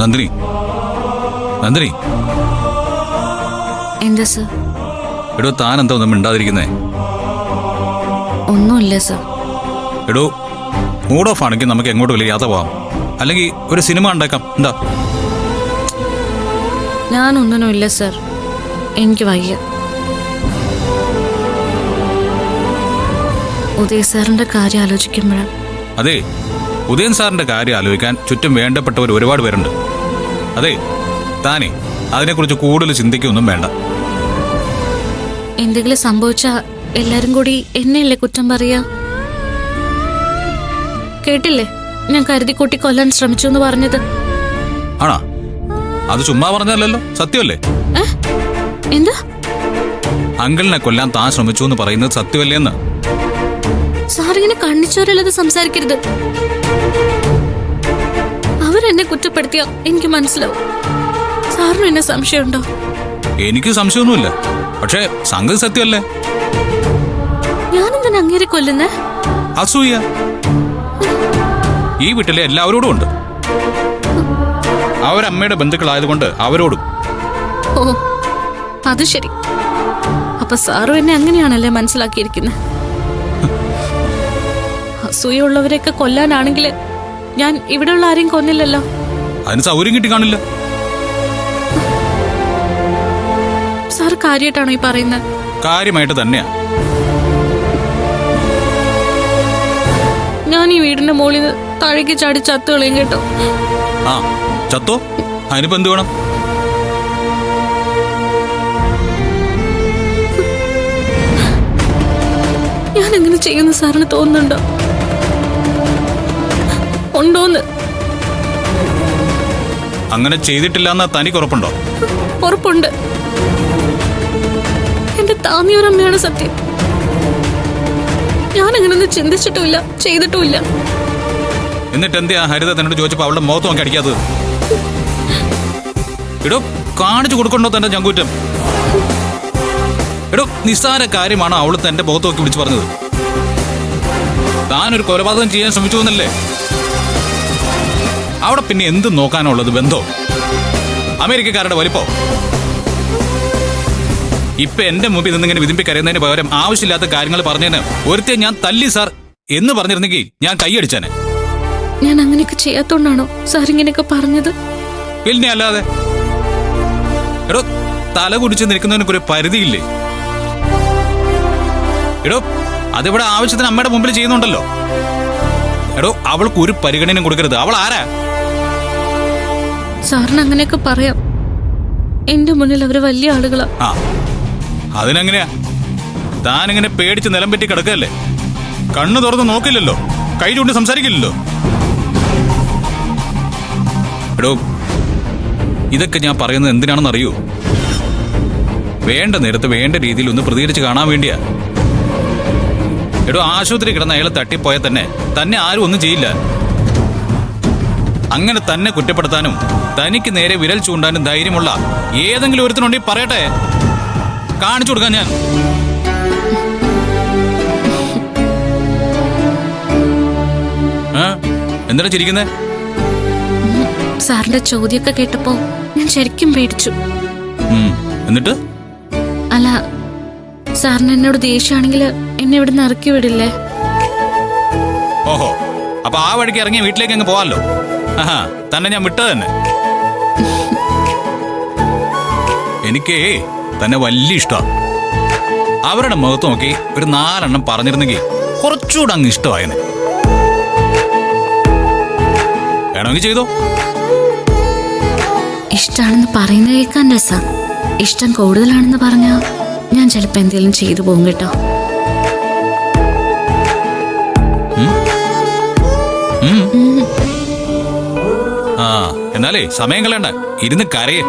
നന്ദിനി, നന്ദിനി. എന്താ സർ? എടോ, താൻ എന്താ ഒന്നും മിണ്ടാതിരിക്കുന്നേ? ഒന്നുമില്ല സർ. എടോ, മൂഡ് ഓഫ് ആണെങ്കിൽ നമുക്ക് എങ്ങോട്ടും യാത്ര പോവാം, അല്ലെങ്കിൽ ഒരു സിനിമ ഉണ്ടാക്കാം. എന്താ? ഞാനൊന്നിനുമില്ല സർ, എനിക്ക് വയ്യ. ഉദയ് സാറിന്റെ കാര്യം ആലോചിക്കുമ്പോഴാണ്. അതെ, ഉദയൻ സാറിന്റെ കാര്യം ആലോചിക്കാൻ ചുറ്റും വേണ്ടപ്പെട്ടവർ ഒരുപാട് പേരുണ്ട്. അതെ, താനേ അതിനെക്കുറിച്ച് കൂടുതൽ ചിന്തിക്കൊന്നും വേണ്ട. എന്തെങ്കിലും സംഭവിച്ചാ എല്ലാരും കൂടി എന്നെയല്ലേ കുറ്റം പറയാ? കേട്ടില്ലേ ഞാൻ കരുതിക്കൂട്ടി കൊല്ലാൻ ശ്രമിച്ചു എന്ന് പറഞ്ഞത്? ആണോ? അത് ചുമ്മാ പറഞ്ഞല്ലോ, സത്യമല്ലേ? എന്താ? അങ്കിളിനെ കൊല്ലാൻ താൻ ശ്രമിച്ചു എന്ന് പറയുന്നത് സത്യമല്ലേ എന്ന്? സാറിങ്ങനെ കണ്ണിച്ചോരല്ലാതെ സംസാരിക്കരുത്. അവരെന്നെ കുറ്റപ്പെടുത്തിയ എനിക്ക് മനസ്സിലാവും. സാറിന് എന്നെ സംശയമുണ്ടോ? എനിക്ക് സംശയമൊന്നുമില്ല, പക്ഷേ സംഗതി സത്യമല്ലേ? ഞാനെന്തിനാ അങ്ങേരെ കൊല്ലുന്നേ? അസൂയ ഈ വീട്ടിലെ എല്ലാവരോടും ഉണ്ട്. അവരമ്മയുടെ ബന്ധുക്കളായതുകൊണ്ട് അവരോടും. ഓ, അത് ശരി. അപ്പൊ സാറും എന്നെ അങ്ങനെയാണല്ലേ മനസ്സിലാക്കിയിരിക്കുന്നത്? അസൂയുള്ളവരെയൊക്കെ കൊല്ലാനാണെങ്കിൽ ഞാൻ ഇവിടെയുള്ള ആരെയും കൊന്നില്ലല്ലോ. അതിന് സൗകര്യം കിട്ടി കാണില്ല. സാർ കാര്യമായിട്ടാണോ ഈ പറയുന്നത്? കാര്യമായിട്ട് തന്നെയാ. ഞാൻ ഈ വീടിന്റെ മുകളിൽ നിന്ന് താഴേക്ക് ചാടി ചത്തു കളയും കേട്ടോ. ആ, ചത്തോ? അതിനിപ്പോ എന്ത് വേണം? ഞാൻ എങ്ങനെ ചെയ്യുന്ന സാറിന് തോന്നുന്നുണ്ടോ? ഉണ്ടോന്ന്? അങ്ങനെ ചെയ്തിട്ടില്ലെന്ന് തനിക്ക് ഉറപ്പുണ്ടോ? ഉറപ്പുണ്ട്. എന്റെ താന്നിയൊരമ്മയാണ് സത്യം. ഞാൻ അങ്ങനൊന്നും ചിന്തിച്ചിട്ടുമില്ല, ചെയ്തിട്ടുമില്ല. എന്നിട്ട് എന്തിയാ ഹരിത തന്നോട് ചോദിച്ചപ്പോ അവളുടെ മുഖത്ത് നോക്കി അടിക്കാത്തത്? എടോ, കാണിച്ചു കൊടുക്കണ്ടോ തന്റെ ചങ്കൂറ്റം? എടോ, നിസ്സാര കാര്യമാണ് അവള് തന്റെ മുഖത്ത് നോക്കി വിളിച്ചു പറഞ്ഞത്. താനൊരു കൊലപാതകം ചെയ്യാൻ ശ്രമിച്ചു എന്നല്ലേ? അവിടെ പിന്നെ എന്ത് നോക്കാനുള്ളത്? ബന്ധോ? അമേരിക്കക്കാരുടെ വലിപ്പോ? ഇപ്പൊ എന്റെ മുമ്പിൽ നിന്നിങ്ങനെ വിതിമ്പി കരയുന്നതിന് പകരം ആവശ്യമില്ലാത്ത കാര്യങ്ങൾ പറഞ്ഞതിന് ഒരുത്തെ ഞാൻ തല്ലി സാർ എന്ന് പറഞ്ഞിരുന്നെങ്കിൽ ഞാൻ കൈയടിച്ചാനെ. ഞാൻ അങ്ങനെയൊക്കെ ചെയ്യാത്തോണ്ടാണോ സാർ ഇങ്ങനെയൊക്കെ പറഞ്ഞത്? പിന്നെ അല്ലാതെ. എടോ, തല കുടിച്ച് നിൽക്കുന്നതിനൊക്കെ ഒരു പരിധിയില്ലേ? എടോ, അതിവിടെ ആവശ്യത്തിന് അമ്മയുടെ മുമ്പിൽ ചെയ്യുന്നുണ്ടല്ലോ. എടോ, അവൾക്ക് ഒരു പരിഗണനയും കൊടുക്കരുത്. അവൾ ആരാ? സാറിന് അങ്ങനെയൊക്കെ പറയാം. എന്റെ മുന്നിൽ അവര് വലിയ ആളുകളാ. ആ, അതിനെങ്ങനെയാ? താനിങ്ങനെ പേടിച്ച് നിലം പറ്റി കിടക്കല്ലേ? കണ്ണു തുറന്ന് നോക്കില്ലല്ലോ, കൈ ചൂണ്ടി സംസാരിക്കില്ലല്ലോ. എടോ, ഇതൊക്കെ ഞാൻ പറയുന്നത് എന്തിനാണെന്ന് അറിയൂ? വേണ്ട നേരത്ത് വേണ്ട രീതിയിൽ ഒന്ന് പ്രതികരിച്ച് കാണാൻ വേണ്ടിയാ. എടോ, ആശുപത്രി കിടന്ന അയാളെ തട്ടിപ്പോയാൽ തന്നെ ആരും ഒന്നും ചെയ്യില്ല. അങ്ങനെ തന്നെ കുറ്റപ്പെടുത്താനും തനിക്ക് നേരെ വിരൽ ചൂണ്ടാനും ധൈര്യമുള്ള ഏതെങ്കിലും ഒരുത്തനുണ്ടെങ്കിൽ പറയട്ടെ, കാണിച്ചു കൊടുക്കാൻ ഞാൻ. എന്തിനാ ചിരിക്കുന്നേ? സാറിന്റെ ചോദ്യമൊക്കെ കേട്ടപ്പോ ഞാൻ ശരിക്കും പേടിച്ചു. എന്നിട്ട്? അല്ല, സാറിന് എന്നോട് ദേഷ്യമാണെങ്കിൽ എന്നെ ഇവിടെ നിന്ന് ഇറക്കി വിടില്ലേ? ഓഹോ, അപ്പൊ ആ വഴിക്ക് ഇറങ്ങിയ വീട്ടിലേക്ക് അങ്ങ് പോവാല്ലോ. തന്നെ ഞാൻ വിട്ടത് തന്നെ. എനിക്ക് തന്നെ വലിയ ഇഷ്ടമാണ്. അവരുടെ മുഖത്ത് നോക്കി ഒരു 4 എണ്ണം പറഞ്ഞിരുന്നെങ്കിൽ കുറച്ചുകൂടെ അങ്ങ് ഇഷ്ടമായെന്നെ. വേണമെങ്കിൽ ചെയ്തോ. ഇഷ്ടമാണെന്ന് പറയുന്ന കേൾക്കാൻ രസം. ഇഷ്ടം കൂടുതലാണെന്ന് പറഞ്ഞാ ഞാൻ ചിലപ്പോ എന്തെങ്കിലും ചെയ്തു പോകും കേട്ടോ. ആ, എന്നാലേ സമയം കളയണ്ട, ഇരുന്ന് കരയേ.